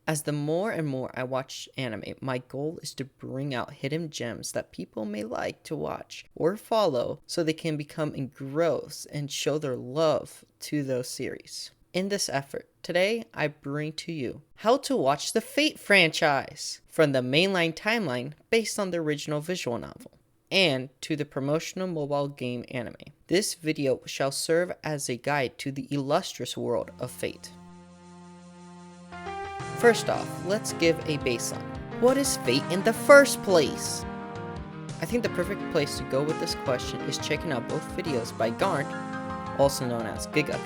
As the more and more I watch anime, my goal is to bring out hidden gems that people may like to watch or follow so they can become engrossed and show their love to those series. In this effort, today I bring to you how to watch the Fate franchise from the mainline timeline based on the original visual novel and to the promotional mobile game anime. This video shall serve as a guide to the illustrious world of Fate. First off, let's give a baseline. What is Fate in the first place? I think the perfect place to go with this question is checking out both videos by Garnt, also known as Giguk,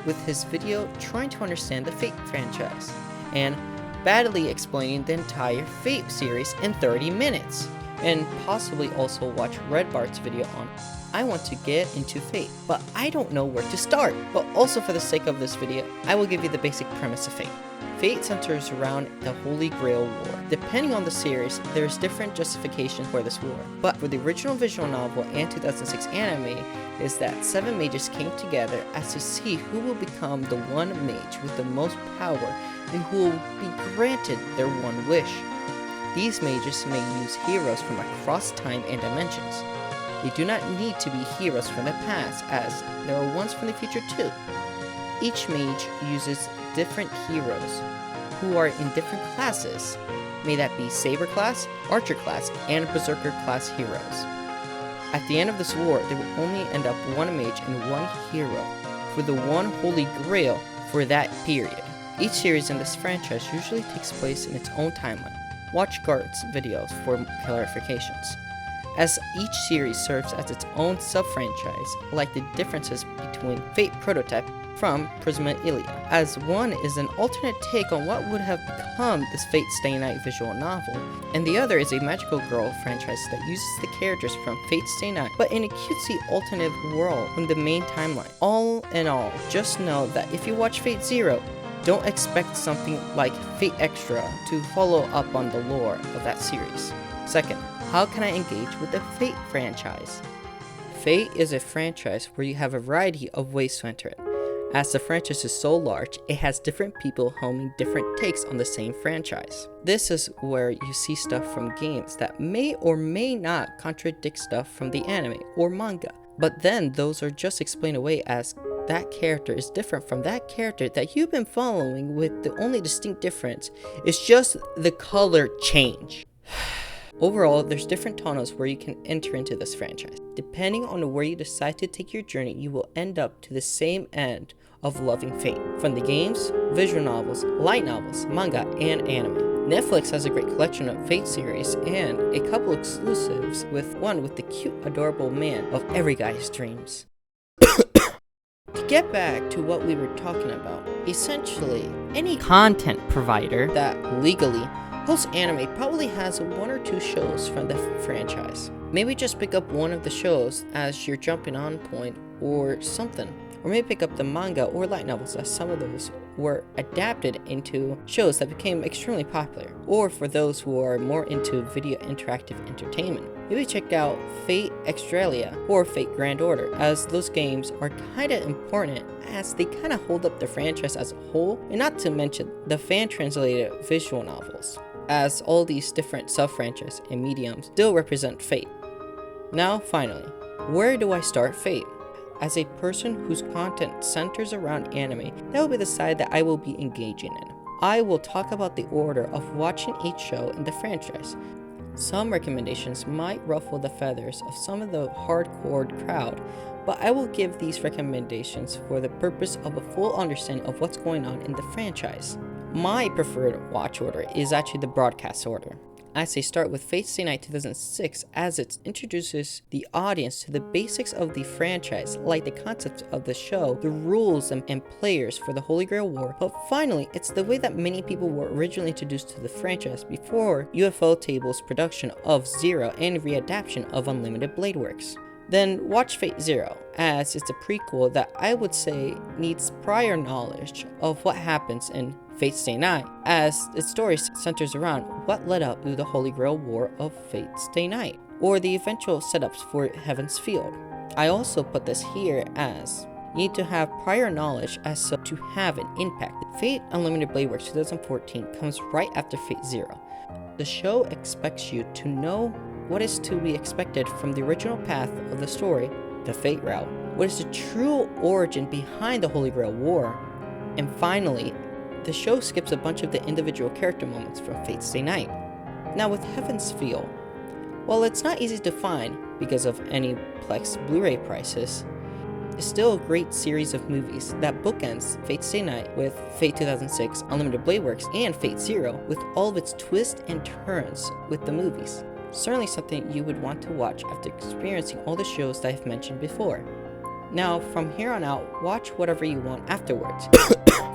with his video trying to understand the Fate franchise, and badly explaining the entire Fate series in 30 minutes, and possibly also watch Red Bart's video on I want to get into Fate, but I don't know where to start. But also for the sake of this video, I will give you the basic premise of Fate. Fate centers around the Holy Grail War. Depending on the series, there's different justification for this war. But for the original visual novel and 2006 anime, is that 7 mages came together as to see who will become the one mage with the most power and who will be granted their one wish. These mages may use heroes from across time and dimensions. They do not need to be heroes from the past, as there are ones from the future too. Each mage uses different heroes who are in different classes, may that be Saber class, Archer class, and Berserker class heroes. At the end of this war, there will only end up one mage and one hero for the one Holy Grail for that period. Each series in this franchise usually takes place in its own timeline. Watch Gart's videos for clarifications, as each series serves as its own sub-franchise, like the differences between Fate Prototype from Prisma Ilia, as one is an alternate take on what would have become this Fate Stay Night visual novel, and the other is a Magical Girl franchise that uses the characters from Fate Stay Night, but in a cutesy alternate world from the main timeline. All in all, just know that if you watch Fate Zero, don't expect something like Fate Extra to follow up on the lore of that series. Second, how can I engage with the Fate franchise? Fate is a franchise where you have a variety of ways to enter it. As the franchise is so large, it has different people homing different takes on the same franchise. This is where you see stuff from games that may or may not contradict stuff from the anime or manga. But then those are just explained away as that character is different from that character that you've been following, with the only distinct difference is just the color change. Overall, there's different tunnels where you can enter into this franchise. Depending on where you decide to take your journey, you will end up to the same end of loving Fate. From the games, visual novels, light novels, manga, and anime. Netflix has a great collection of Fate series and a couple exclusives, with one with the cute, adorable man of every guy's dreams. To get back to what we were talking about, essentially, any content provider that legally hosts anime probably has 1 or 2 shows from the franchise. Maybe just pick up one of the shows as your jumping on point or something. Or maybe pick up the manga or light novels, as some of those were adapted into shows that became extremely popular. Or for those who are more into video interactive entertainment, maybe check out Fate Extralia or Fate Grand Order, as those games are kinda important as they kinda hold up the franchise as a whole, and not to mention the fan-translated visual novels, as all these different sub-franchises and mediums still represent Fate. Now finally, where do I start Fate? As a person whose content centers around anime, that will be the side that I will be engaging in. I will talk about the order of watching each show in the franchise. Some recommendations might ruffle the feathers of some of the hardcore crowd, but I will give these recommendations for the purpose of a full understanding of what's going on in the franchise. My preferred watch order is actually the broadcast order. I say start with Fate Stay Night 2006, as it introduces the audience to the basics of the franchise, like the concepts of the show, the rules and players for the Holy Grail War. But finally, it's the way that many people were originally introduced to the franchise before UFO Table's production of Zero and readaptation of Unlimited Blade Works. Then watch Fate Zero, as it's a prequel that I would say needs prior knowledge of what happens in Fate Stay Night, as its story centers around what led up to the Holy Grail War of Fate Stay Night, or the eventual setups for Heaven's Field. I also put this here as You need to have prior knowledge as to have an impact. Fate Unlimited Blade Works 2014 comes right after Fate Zero. The show expects you to know what is to be expected from the original path of the story, the Fate route, what is the true origin behind the Holy Grail War, and finally, the show skips a bunch of the individual character moments from Fate's Stay Night. Now with Heaven's Feel, while it's not easy to find because of any Plex Blu-ray prices, it's still a great series of movies that bookends Fate's Stay Night with Fate 2006, Unlimited Blade Works, and Fate Zero with all of its twists and turns with the movies. Certainly something you would want to watch after experiencing all the shows that I've mentioned before. Now, from here on out, watch whatever you want afterwards.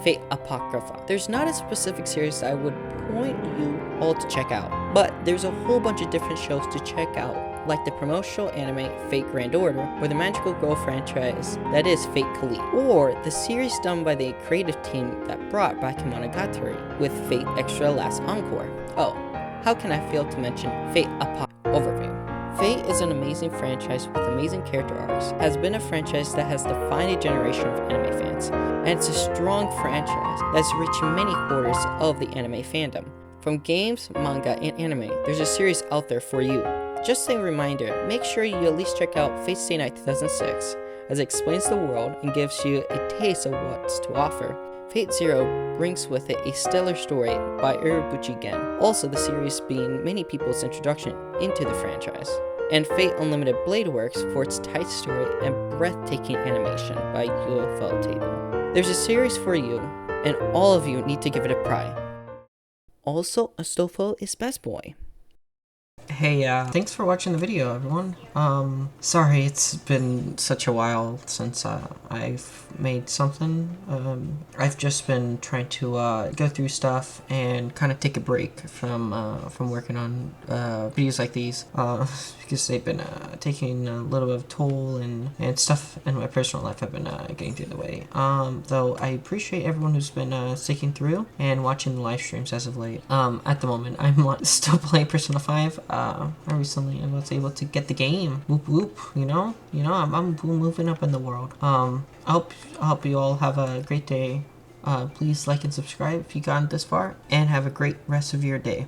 Fate Apocrypha. There's not a specific series that I would point you all to check out, but there's a whole bunch of different shows to check out, like the promotional anime Fate Grand Order, or the magical girl franchise that is Fate Kali, or the series done by the creative team that brought back Monogatari with Fate Extra Last Encore. Oh, how can I fail to mention Fate Overview? Fate is an amazing franchise with amazing character arcs, has been a franchise that has defined a generation of anime fans, and it's a strong franchise that's reaching many quarters of the anime fandom. From games, manga, and anime, there's a series out there for you. Just a reminder, make sure you at least check out Fate Stay Night 2006, as it explains the world and gives you a taste of what's to offer. Fate Zero brings with it a stellar story by Urobuchi Gen, also the series being many people's introduction into the franchise. And Fate Unlimited Blade Works for its tight story and breathtaking animation by UFO Table. There's a series for you, and all of you need to give it a try. Also, Astolfo is best boy. Hey, thanks for watching the video, everyone. Sorry it's been such a while since I've made something. I've just been trying to go through stuff and kind of take a break from working on videos like these, because they've been taking a little bit of toll and stuff in my personal life have been getting through the way. Though I appreciate everyone who's been sticking through and watching the live streams as of late. At the moment, I'm still playing Persona 5. I recently was able to get the game. Whoop whoop, you know, I'm moving up in the world. I hope you all have a great day. Please like and subscribe if you got this far, and have a great rest of your day.